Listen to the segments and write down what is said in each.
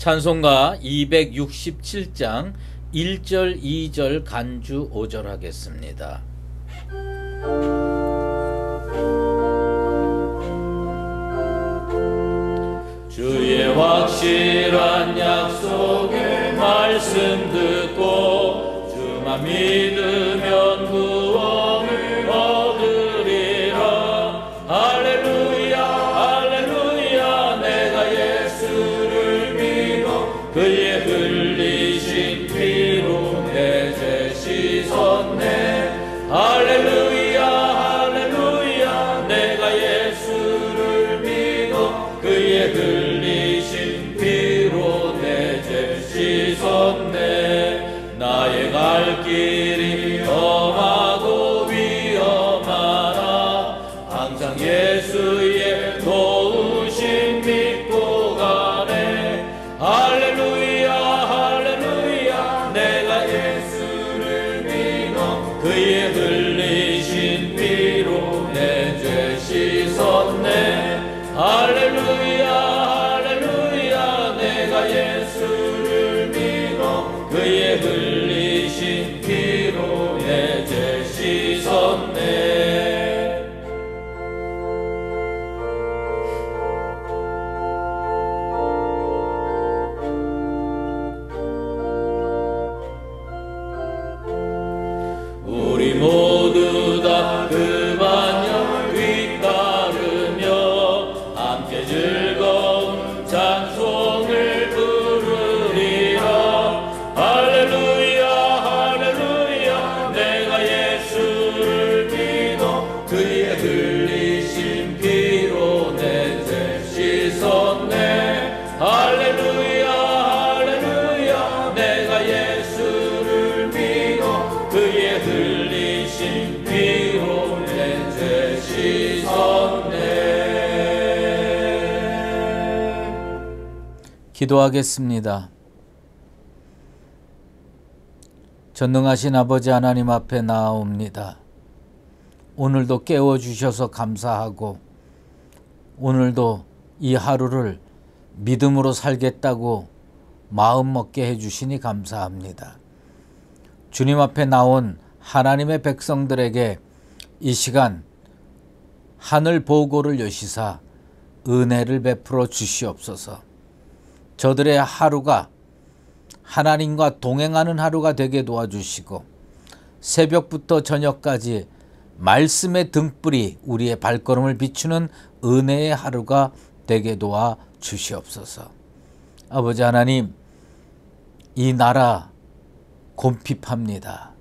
찬송가 267장 1절 2절 간주 5절 하겠습니다. 주의 확실한 약속의 말씀 듣고 주만 믿으면 구원을 얻으리라. 할렐루야 할렐루야. 내가 예수를 믿어 그의 흘리신 피로 내 죄 씻었네. 할렐루야 할렐루야. 내가 예수를 믿어 그의 흘리신 피로 내 죄 씻었네. 나의 갈 길이 험하고 위험하나 항상 예수의 도우심 믿고 가네. 할렐루야 할렐루야. 내가 예수를 믿어 그의 흘리신 피로 내 죄 씻었네. 할렐루야 할렐루야. 내가 예수를 믿어 그의 흘리신 피로 내 죄 씻었네. 우리 모두 다 그 반열 뒤따르며 함께 즐거운 찬송을 부르리라. 할렐루야 할렐루야. 내가 예수를 믿어 그의 흘리신 피로 내 죄 씻었네. 할렐루야 할렐루야. 내가 예수를 믿어 그의 흘리신 피로 내 죄 씻었네. 기도하겠습니다. 전능하신 아버지 하나님 앞에 나아옵니다. 오늘도 깨워주셔서 감사하고 오늘도 이 하루를 믿음으로 살겠다고 마음먹게 해주시니 감사합니다. 주님 앞에 나온 하나님의 백성들에게 이 시간 하늘 보고를 여시사 은혜를 베풀어 주시옵소서. 저들의 하루가 하나님과 동행하는 하루가 되게 도와주시고 새벽부터 저녁까지 말씀의 등불이 우리의 발걸음을 비추는 은혜의 하루가 되게 도와 주시옵소서. 아버지 하나님, 이 나라 곰핍합니다.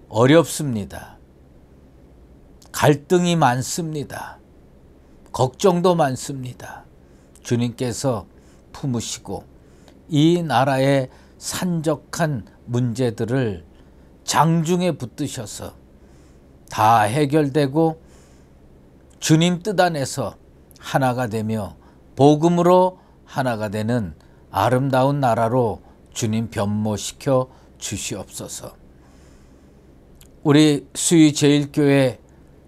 어렵습니다. 갈등이 많습니다. 걱정도 많습니다. 주님께서 품으시고 이 나라의 산적한 문제들을 장중에 붙드셔서 다 해결되고 주님 뜻 안에서 하나가 되며 복음으로 하나가 되는 아름다운 나라로 주님 변모시켜 주시옵소서. 우리 수의 제일교회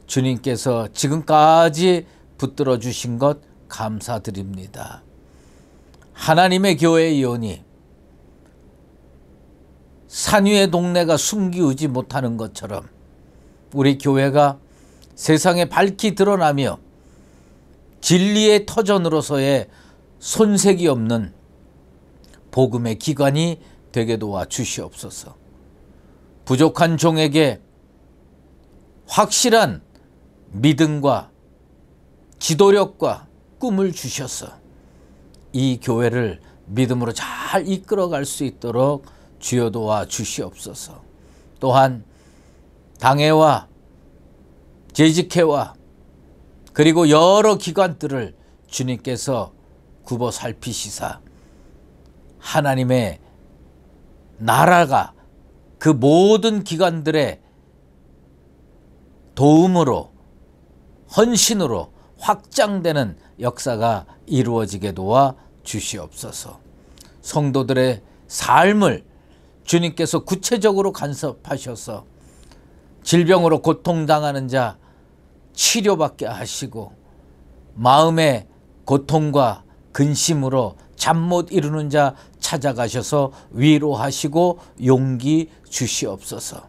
주님께서 지금까지 붙들어 주신 것 감사드립니다. 하나님의 교회이오니 산 위의 동네가 숨기우지 못하는 것처럼 우리 교회가 세상에 밝히 드러나며 진리의 터전으로서의 손색이 없는 복음의 기관이 되게 도와 주시옵소서. 부족한 종에게 확실한 믿음과 지도력과 꿈을 주셔서 이 교회를 믿음으로 잘 이끌어갈 수 있도록 주여 도와 주시옵소서. 또한 당회와 재직회와 그리고 여러 기관들을 주님께서 굽어 살피시사 하나님의 나라가 그 모든 기관들의 도움으로 헌신으로 확장되는 역사가 이루어지게 도와 주시옵소서. 성도들의 삶을 주님께서 구체적으로 간섭하셔서 질병으로 고통당하는 자 치료받게 하시고 마음의 고통과 근심으로 잠 못 이루는 자 찾아가셔서 위로하시고 용기 주시옵소서.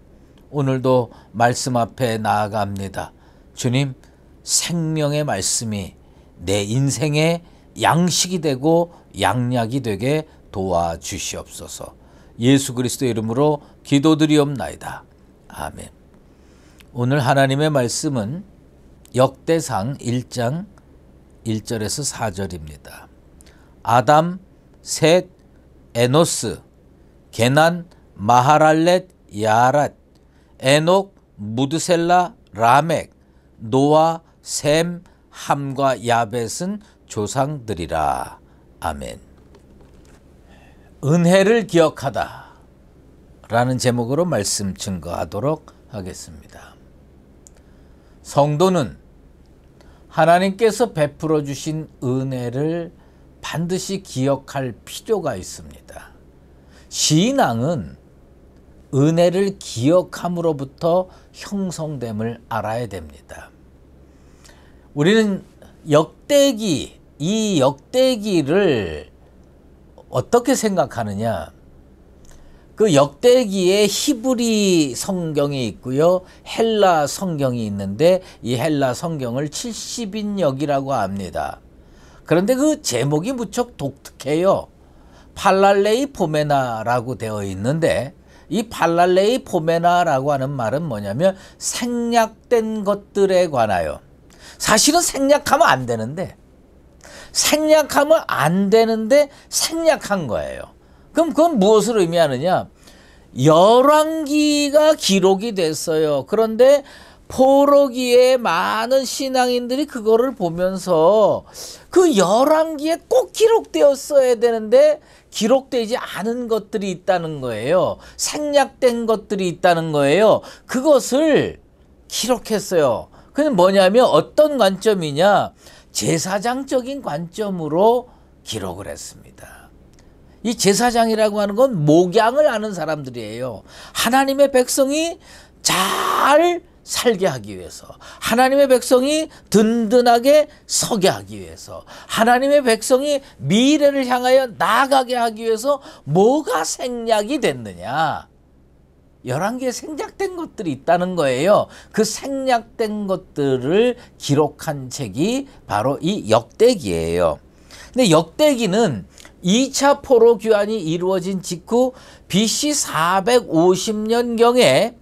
오늘도 말씀 앞에 나아갑니다. 주님, 생명의 말씀이 내 인생의 양식이 되고 양약이 되게 도와주시옵소서. 예수 그리스도 이름으로 기도드리옵나이다. 아멘. 오늘 하나님의 말씀은 역대상 1장 1절에서 4절입니다. 아담, 셋, 에노스, 게난, 마하랄렛, 야랏, 에녹, 무드셀라, 라멕, 노아, 셈, 함과 야벳은 조상들이라. 아멘. 은혜를 기억하다 라는 제목으로 말씀 증거하도록 하겠습니다. 성도는 하나님께서 베풀어 주신 은혜를 반드시 기억할 필요가 있습니다. 신앙은 은혜를 기억함으로부터 형성됨을 알아야 됩니다. 우리는 이 역대기를 어떻게 생각하느냐? 그 역대기에 히브리 성경이 있고요, 헬라 성경이 있는데 이 헬라 성경을 70인역이라고 합니다. 그런데 그 제목이 무척 독특해요. 팔랄레이 포메나라고 되어 있는데 이 팔랄레이 포메나라고 하는 말은 뭐냐면 생략된 것들에 관하여. 사실은 생략하면 안 되는데 생략한 거예요. 그럼 그건 무엇을 의미하느냐? 열왕기가 기록이 됐어요. 그런데 포로기에 많은 신앙인들이 그거를 보면서 그 열왕기에 꼭 기록되었어야 되는데 기록되지 않은 것들이 있다는 거예요. 생략된 것들이 있다는 거예요. 그것을 기록했어요. 그건 뭐냐면 어떤 관점이냐? 제사장적인 관점으로 기록을 했습니다. 이 제사장이라고 하는 건 목양을 아는 사람들이에요. 하나님의 백성이 잘 살게 하기 위해서, 하나님의 백성이 든든하게 서게 하기 위해서, 하나님의 백성이 미래를 향하여 나아가게 하기 위해서 뭐가 생략이 됐느냐? 열왕기에 생략된 것들이 있다는 거예요. 그 생략된 것들을 기록한 책이 바로 이 역대기예요. 근데 역대기는 2차 포로 귀환이 이루어진 직후 BC 450년경에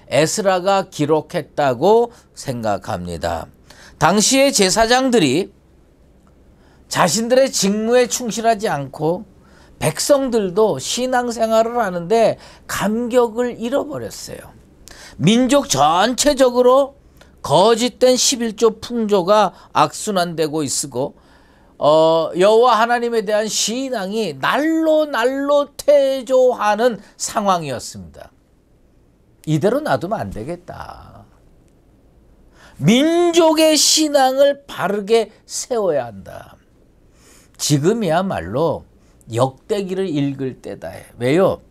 에스라가 기록했다고 생각합니다. 당시의 제사장들이 자신들의 직무에 충실하지 않고 백성들도 신앙생활을 하는데 감격을 잃어버렸어요. 민족 전체적으로 거짓된 11조 풍조가 악순환되고 있고 여호와 하나님에 대한 신앙이 날로 퇴조하는 상황이었습니다. 이대로 놔두면 안 되겠다. 민족의 신앙을 바르게 세워야 한다. 지금이야말로 역대기를 읽을 때다. 왜요?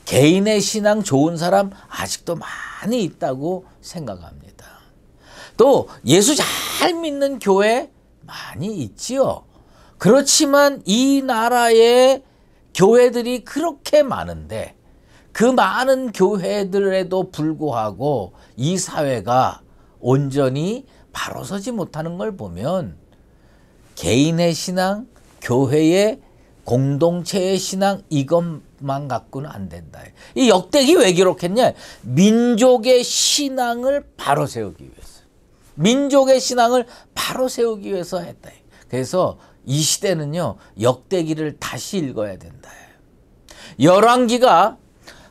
개인의 신앙 좋은 사람 아직도 많이 있다고 생각합니다. 또 예수 잘 믿는 교회 많이 있지요. 그렇지만 이 나라에 교회들이 그렇게 많은데 그 많은 교회들에도 불구하고 이 사회가 온전히 바로 서지 못하는 걸 보면 개인의 신앙, 교회의 공동체의 신앙 이것만 갖고는 안 된다. 이 역대기 왜 기록했냐? 민족의 신앙을 바로 세우기 위해서. 민족의 신앙을 바로 세우기 위해서 했다. 그래서 이 시대는요, 역대기를 다시 읽어야 된다. 열왕기가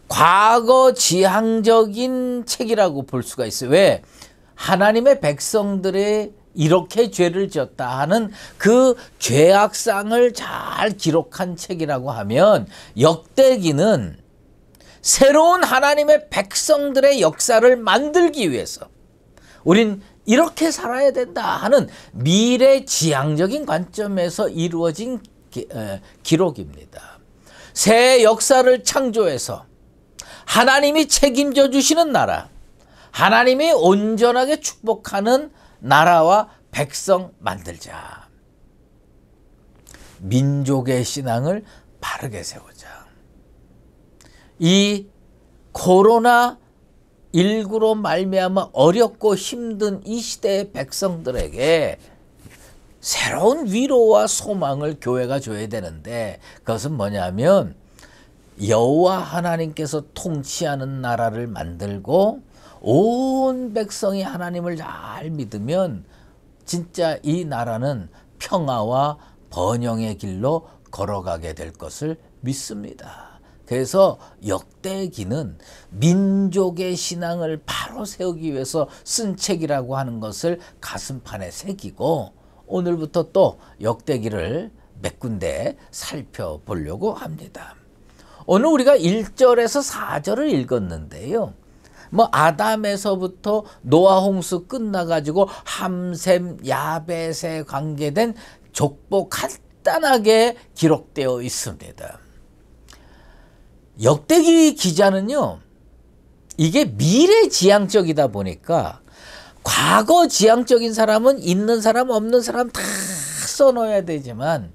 과거 지향적인 책이라고 볼 수가 있어요. 왜? 하나님의 백성들의 이렇게 죄를 지었다 하는 그 죄악상을 잘 기록한 책이라고 하면 역대기는 새로운 하나님의 백성들의 역사를 만들기 위해서 우린 이렇게 살아야 된다 하는 미래지향적인 관점에서 이루어진 기록입니다. 새 역사를 창조해서 하나님이 책임져 주시는 나라, 하나님이 온전하게 축복하는 나라와 백성 만들자. 민족의 신앙을 바르게 세우자. 이 코로나19로 말미암아 어렵고 힘든 이 시대의 백성들에게 새로운 위로와 소망을 교회가 줘야 되는데, 그것은 뭐냐면 여호와 하나님께서 통치하는 나라를 만들고 온 백성이 하나님을 잘 믿으면 진짜 이 나라는 평화와 번영의 길로 걸어가게 될 것을 믿습니다. 그래서 역대기는 민족의 신앙을 바로 세우기 위해서 쓴 책이라고 하는 것을 가슴판에 새기고, 오늘부터 또 역대기를 몇 군데 살펴보려고 합니다. 오늘 우리가 1절에서 4절을 읽었는데요. 아담에서부터 노아 홍수 끝나가지고 함셈, 야벳에 관계된 족보 간단하게 기록되어 있습니다. 역대기 기자는요, 이게 미래지향적이다 보니까 과거지향적인 사람은 있는 사람 없는 사람 다 써놓아야 되지만,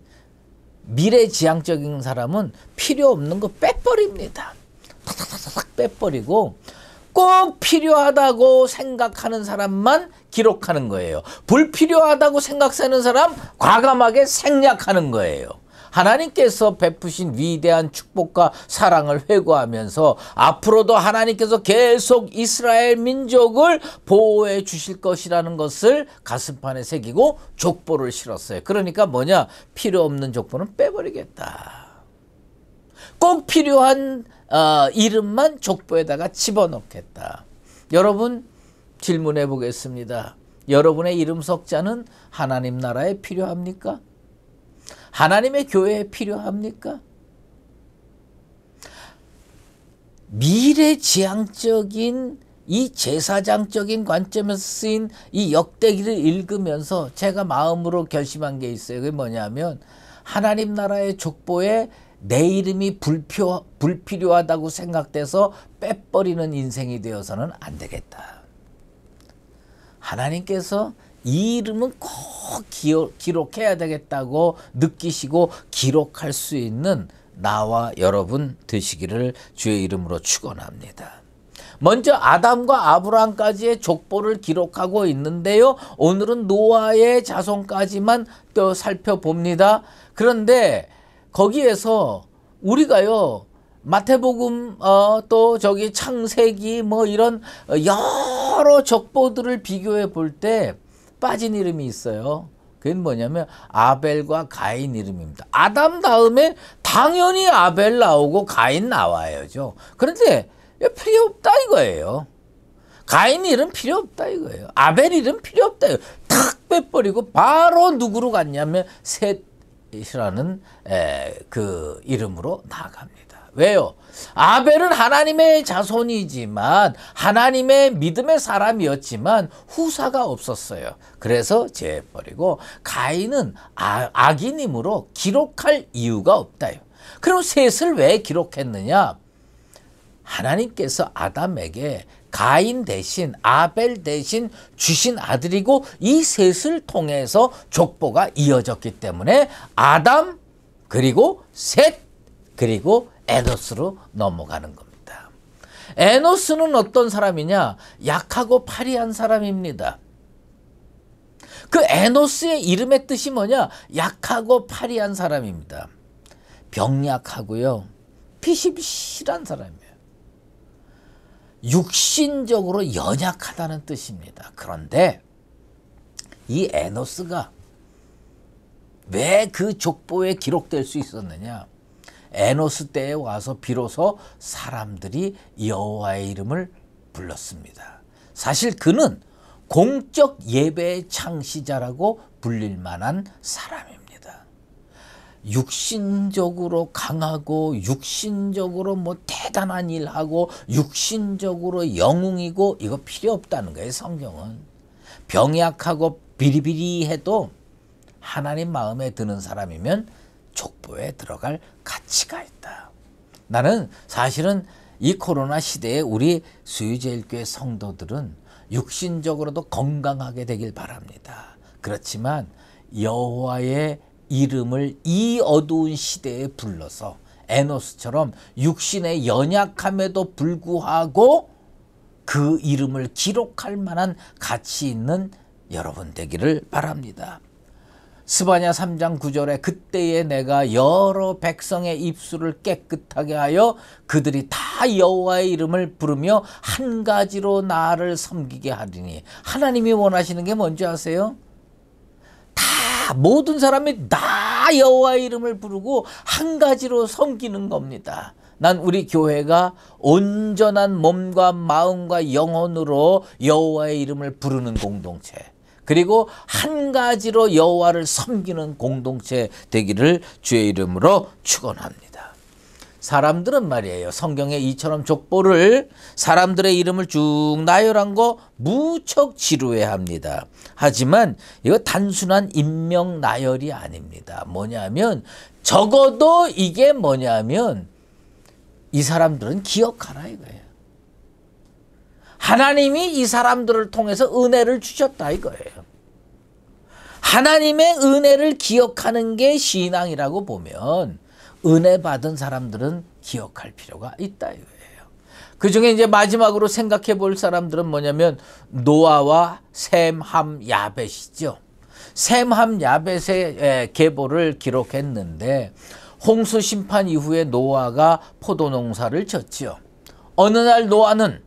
미래지향적인 사람은 필요 없는 거 빼버립니다. 탁탁탁탁 빼버리고 꼭 필요하다고 생각하는 사람만 기록하는 거예요. 불필요하다고 생각하는 사람 과감하게 생략하는 거예요. 하나님께서 베푸신 위대한 축복과 사랑을 회고하면서 앞으로도 하나님께서 계속 이스라엘 민족을 보호해 주실 것이라는 것을 가슴판에 새기고 족보를 실었어요. 그러니까 뭐냐? 필요 없는 족보는 빼버리겠다. 꼭 필요한 이름만 족보에다가 집어넣겠다. 여러분, 질문해 보겠습니다. 여러분의 이름 석자는 하나님 나라에 필요합니까? 하나님의 교회에 필요합니까? 미래지향적인 이 제사장적인 관점에서 쓰인 이 역대기를 읽으면서 제가 마음으로 결심한 게 있어요. 그게 뭐냐면, 하나님 나라의 족보에 내 이름이 불필요하다고 생각돼서 빼버리는 인생이 되어서는 안 되겠다. 하나님께서 이 이름은 꼭 기록해야 되겠다고 느끼시고 기록할 수 있는 나와 여러분 되시기를 주의 이름으로 축원합니다. 먼저 아담과 아브라함까지의 족보를 기록하고 있는데요. 오늘은 노아의 자손까지만 또 살펴봅니다. 그런데 거기에서 우리가요, 마태복음 또 저기 창세기 이런 여러 족보들을 비교해 볼 때 빠진 이름이 있어요. 그건 뭐냐면 아벨과 가인 이름입니다. 아담 다음에 당연히 아벨 나오고 가인 나와야죠. 그런데 필요 없다 이거예요. 가인 이름 필요 없다 이거예요. 아벨 이름 필요 없다 이거예요. 탁 빼버리고 바로 누구로 갔냐면 셋이라는 그 이름으로 나아갑니다. 왜요? 아벨은 하나님의 자손이지만 하나님의 믿음의 사람이었지만 후사가 없었어요. 그래서 제해버리고, 가인은 악인이므로 기록할 이유가 없다요. 그럼 셋을 왜 기록했느냐? 하나님께서 아담에게 가인 대신 아벨 대신 주신 아들이고, 이 셋을 통해서 족보가 이어졌기 때문에 아담 그리고 셋 그리고 에노스로 넘어가는 겁니다. 에노스는 어떤 사람이냐? 약하고 파리한 사람입니다. 그 에노스의 이름의 뜻이 뭐냐? 약하고 파리한 사람입니다. 병약하고요, 피실피실한 사람이에요. 육신적으로 연약하다는 뜻입니다. 그런데 이 에노스가 왜 그 족보에 기록될 수 있었느냐? 에노스 때에 와서 비로소 사람들이 여호와의 이름을 불렀습니다. 사실 그는 공적 예배의 창시자라고 불릴 만한 사람입니다. 육신적으로 강하고 육신적으로 대단한 일하고 육신적으로 영웅이고 이거 필요 없다는 거예요. 성경은 병약하고 비리비리해도 하나님 마음에 드는 사람이면 족보에 들어갈 가치가 있다. 나는 사실은 이 코로나 시대에 우리 수유제일교회 성도들은 육신적으로도 건강하게 되길 바랍니다. 그렇지만 여호와의 이름을 이 어두운 시대에 불러서 에노스처럼 육신의 연약함에도 불구하고 그 이름을 기록할 만한 가치 있는 여러분 되기를 바랍니다. 스바냐 3장 9절에 그때에 내가 여러 백성의 입술을 깨끗하게 하여 그들이 다 여호와의 이름을 부르며 한 가지로 나를 섬기게 하리니. 하나님이 원하시는 게 뭔지 아세요? 다 모든 사람이 다 여호와의 이름을 부르고 한 가지로 섬기는 겁니다. 난 우리 교회가 온전한 몸과 마음과 영혼으로 여호와의 이름을 부르는 공동체, 그리고 한 가지로 여호와를 섬기는 공동체 되기를 주의 이름으로 축원합니다. 사람들은 말이에요, 성경에 이처럼 족보를, 사람들의 이름을 쭉 나열한 거 무척 지루해합니다. 하지만 이거 단순한 인명 나열이 아닙니다. 뭐냐면, 적어도 이게 뭐냐면 이 사람들은 기억하라 이거예요. 하나님이 이 사람들을 통해서 은혜를 주셨다 이거예요. 하나님의 은혜를 기억하는 게 신앙이라고 보면 은혜 받은 사람들은 기억할 필요가 있다 이거예요. 그 중에 이제 마지막으로 생각해 볼 사람들은 뭐냐면 노아와 셈, 함, 야벳이죠. 셈, 함, 야벳의 계보를 기록했는데, 홍수 심판 이후에 노아가 포도 농사를 졌지요. 어느 날 노아는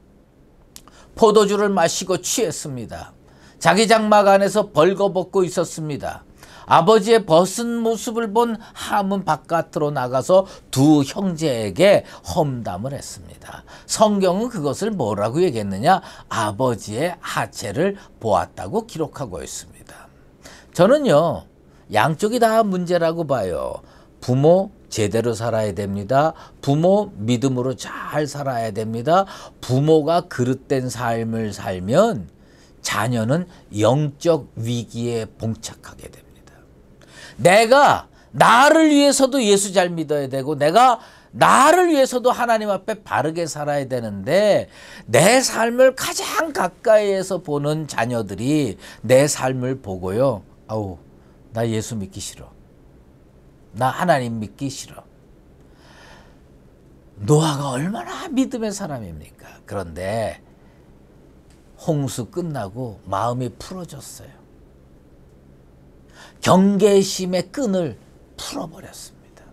포도주를 마시고 취했습니다. 자기 장막 안에서 벌거벗고 있었습니다. 아버지의 벗은 모습을 본 함은 바깥으로 나가서 두 형제에게 험담을 했습니다. 성경은 그것을 뭐라고 얘기했느냐? 아버지의 하체를 보았다고 기록하고 있습니다. 저는요, 양쪽이 다 문제라고 봐요. 부모 제대로 살아야 됩니다. 부모 믿음으로 잘 살아야 됩니다. 부모가 그릇된 삶을 살면 자녀는 영적 위기에 봉착하게 됩니다. 내가 나를 위해서도 예수 잘 믿어야 되고, 내가 나를 위해서도 하나님 앞에 바르게 살아야 되는데, 내 삶을 가장 가까이에서 보는 자녀들이 내 삶을 보고요, 아우, 나 예수 믿기 싫어, 나 하나님 믿기 싫어. 노아가 얼마나 믿음의 사람입니까? 그런데 홍수 끝나고 마음이 풀어졌어요. 경계심의 끈을 풀어버렸습니다.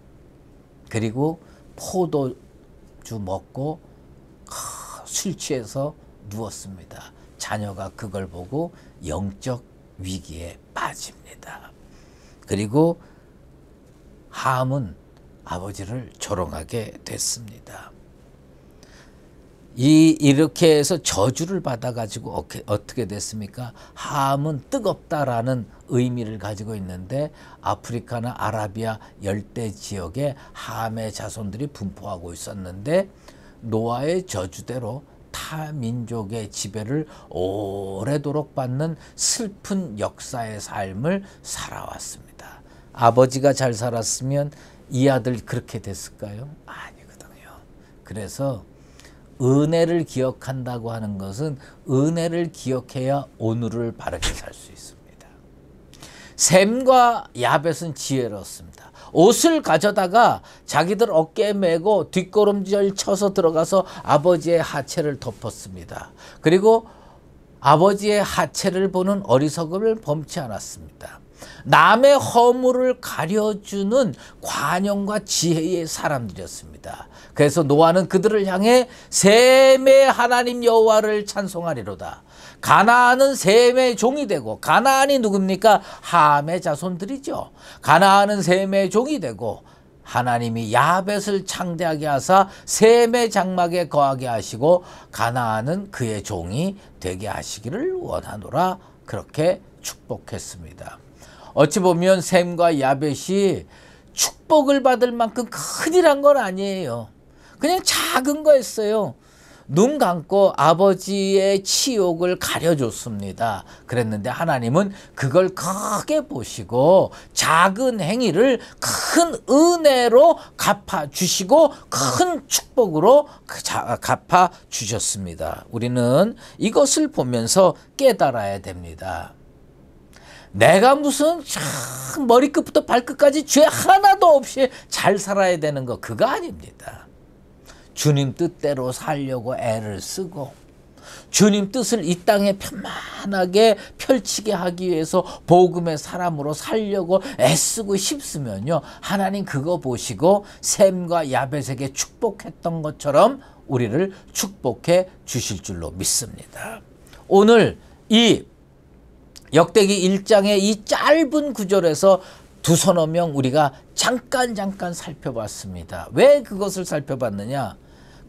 그리고 포도주 먹고 술 취해서 누웠습니다. 자녀가 그걸 보고 영적 위기에 빠집니다. 그리고 함은 아버지를 조롱하게 됐습니다. 이렇게 해서 저주를 받아가지고 어떻게 됐습니까? 함은 뜨겁다라는 의미를 가지고 있는데, 아프리카나 아라비아 열대 지역에 함의 자손들이 분포하고 있었는데, 노아의 저주대로 타 민족의 지배를 오래도록 받는 슬픈 역사의 삶을 살아왔습니다. 아버지가 잘 살았으면 이 아들 그렇게 됐을까요? 아니거든요. 그래서 은혜를 기억한다고 하는 것은 은혜를 기억해야 오늘을 바르게 살 수 있습니다. 셈과 야벳은 지혜로웠습니다. 옷을 가져다가 자기들 어깨에 메고 뒷걸음질 쳐서 들어가서 아버지의 하체를 덮었습니다. 그리고 아버지의 하체를 보는 어리석음을 범치 않았습니다. 남의 허물을 가려주는 관용과 지혜의 사람들이었습니다. 그래서 노아는 그들을 향해 셈의 하나님 여호와를 찬송하리로다. 가나안은 셈의 종이 되고, 가나안이 누굽니까? 함의 자손들이죠. 가나안은 셈의 종이 되고, 하나님이 야벳을 창대하게 하사 셈의 장막에 거하게 하시고, 가나안은 그의 종이 되게 하시기를 원하노라. 그렇게 축복했습니다. 어찌 보면 셈과 야벳이 축복을 받을 만큼 큰일한 건 아니에요. 그냥 작은 거였어요. 눈 감고 아버지의 치욕을 가려줬습니다. 그랬는데 하나님은 그걸 크게 보시고 작은 행위를 큰 은혜로 갚아주시고 큰 축복으로 갚아주셨습니다. 우리는 이것을 보면서 깨달아야 됩니다. 내가 무슨 참 머리끝부터 발끝까지 죄 하나도 없이 잘 살아야 되는 거 그거 아닙니다. 주님 뜻대로 살려고 애를 쓰고 주님 뜻을 이 땅에 편만하게 펼치게 하기 위해서 복음의 사람으로 살려고 애쓰고 싶으면요, 하나님 그거 보시고 셈과 야벳에게 축복했던 것처럼 우리를 축복해 주실 줄로 믿습니다. 오늘 이 역대기 1장의 이 짧은 구절에서 두서너 명 우리가 잠깐 살펴봤습니다. 왜 그것을 살펴봤느냐?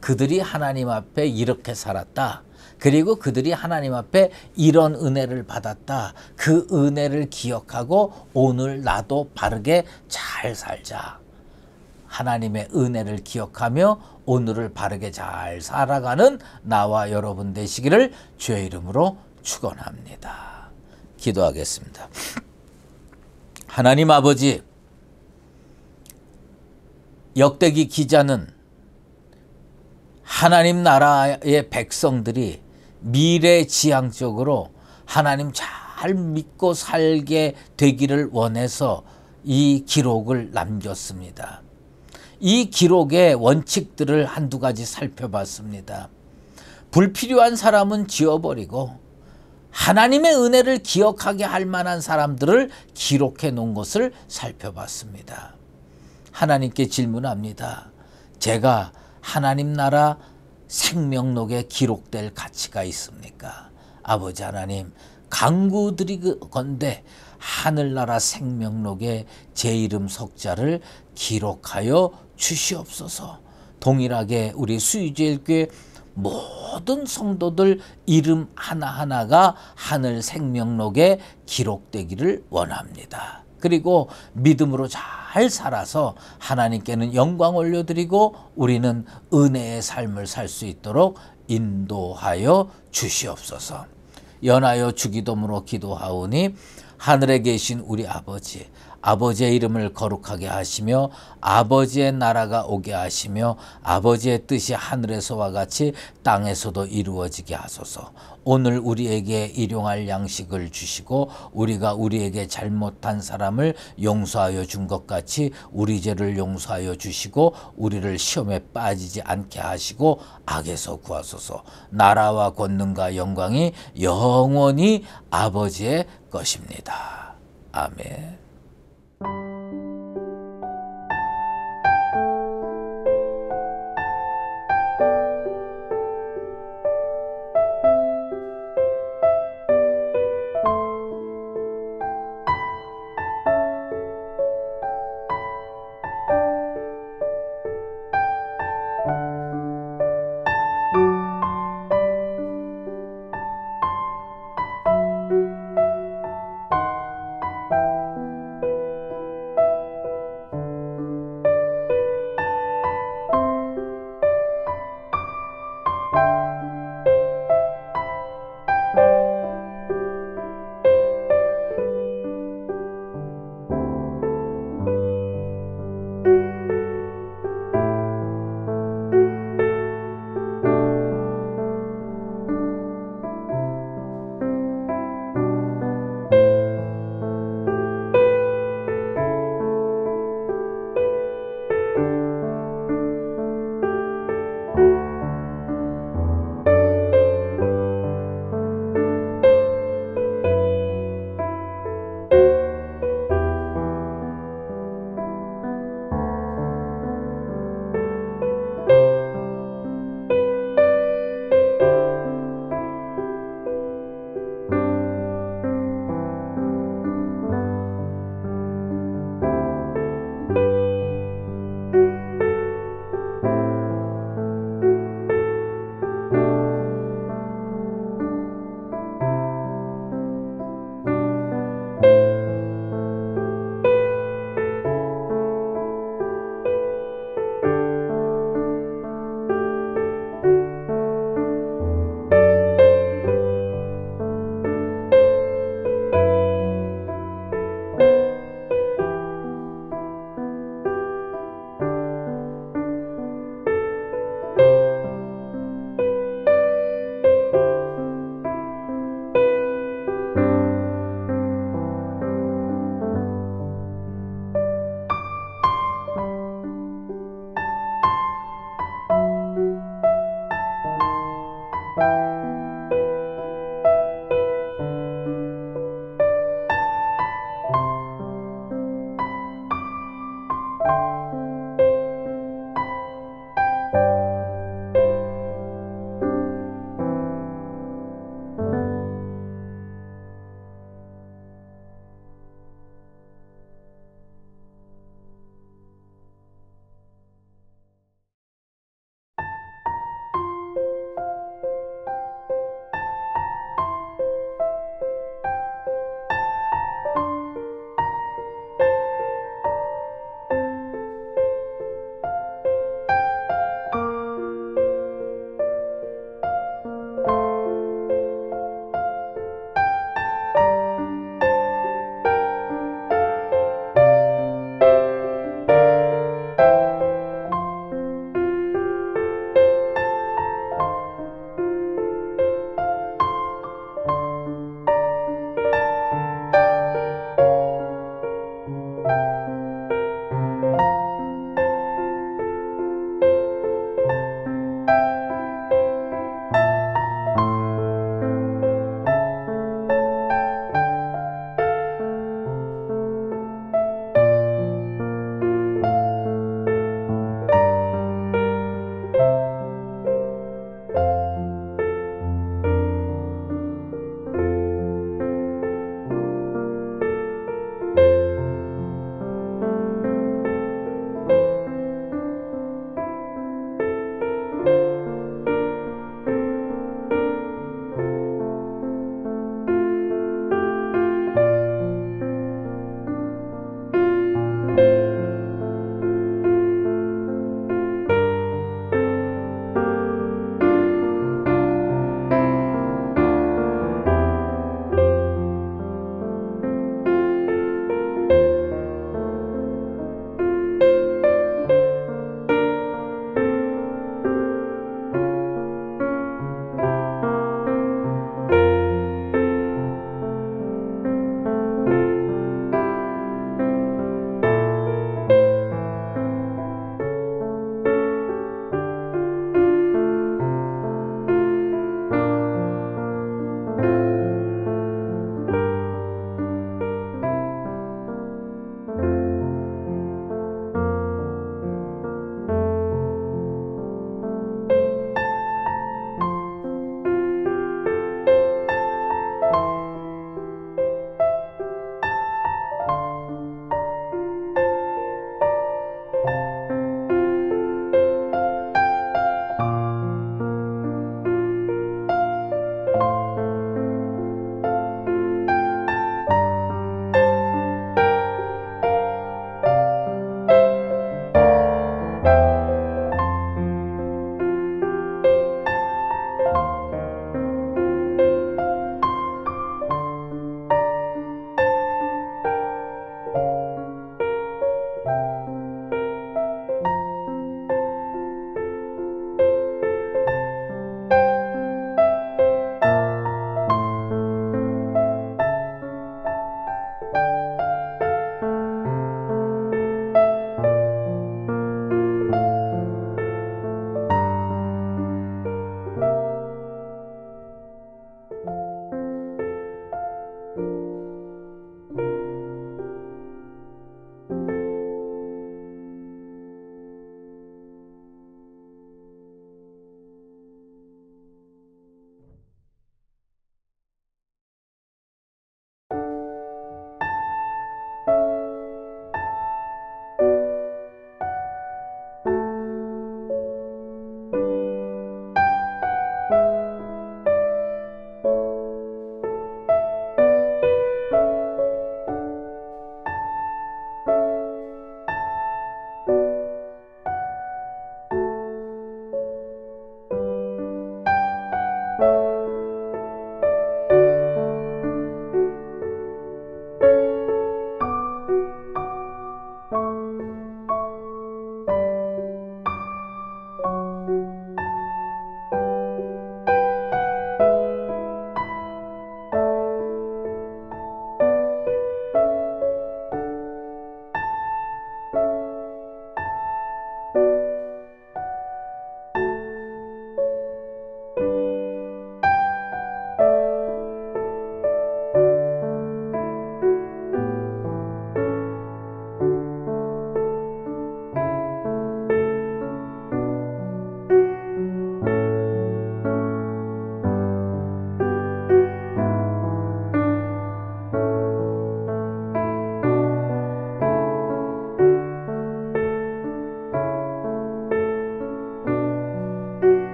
그들이 하나님 앞에 이렇게 살았다. 그리고 그들이 하나님 앞에 이런 은혜를 받았다. 그 은혜를 기억하고 오늘 나도 바르게 잘 살자. 하나님의 은혜를 기억하며 오늘을 바르게 잘 살아가는 나와 여러분 되시기를 주의 이름으로 축원합니다. 기도하겠습니다. 하나님 아버지, 역대기 기자는 하나님 나라의 백성들이 미래지향적으로 하나님 잘 믿고 살게 되기를 원해서 이 기록을 남겼습니다. 이 기록의 원칙들을 한두 가지 살펴봤습니다. 불필요한 사람은 지워버리고 하나님의 은혜를 기억하게 할 만한 사람들을 기록해 놓은 것을 살펴봤습니다. 하나님께 질문합니다. 제가 하나님 나라 생명록에 기록될 가치가 있습니까? 아버지 하나님, 간구드리건대 하늘나라 생명록에 제 이름 석자를 기록하여 주시옵소서. 동일하게 우리 수유제일교회 모든 성도들 이름 하나하나가 하늘 생명록에 기록되기를 원합니다. 그리고 믿음으로 잘 살아서 하나님께는 영광 올려드리고 우리는 은혜의 삶을 살 수 있도록 인도하여 주시옵소서. 연하여 주기도문으로 기도하오니 하늘에 계신 우리 아버지, 아버지의 이름을 거룩하게 하시며 아버지의 나라가 오게 하시며 아버지의 뜻이 하늘에서와 같이 땅에서도 이루어지게 하소서. 오늘 우리에게 일용할 양식을 주시고 우리가 우리에게 잘못한 사람을 용서하여 준 것 같이 우리 죄를 용서하여 주시고 우리를 시험에 빠지지 않게 하시고 악에서 구하소서. 나라와 권능과 영광이 영원히 아버지의 것입니다. 아멘.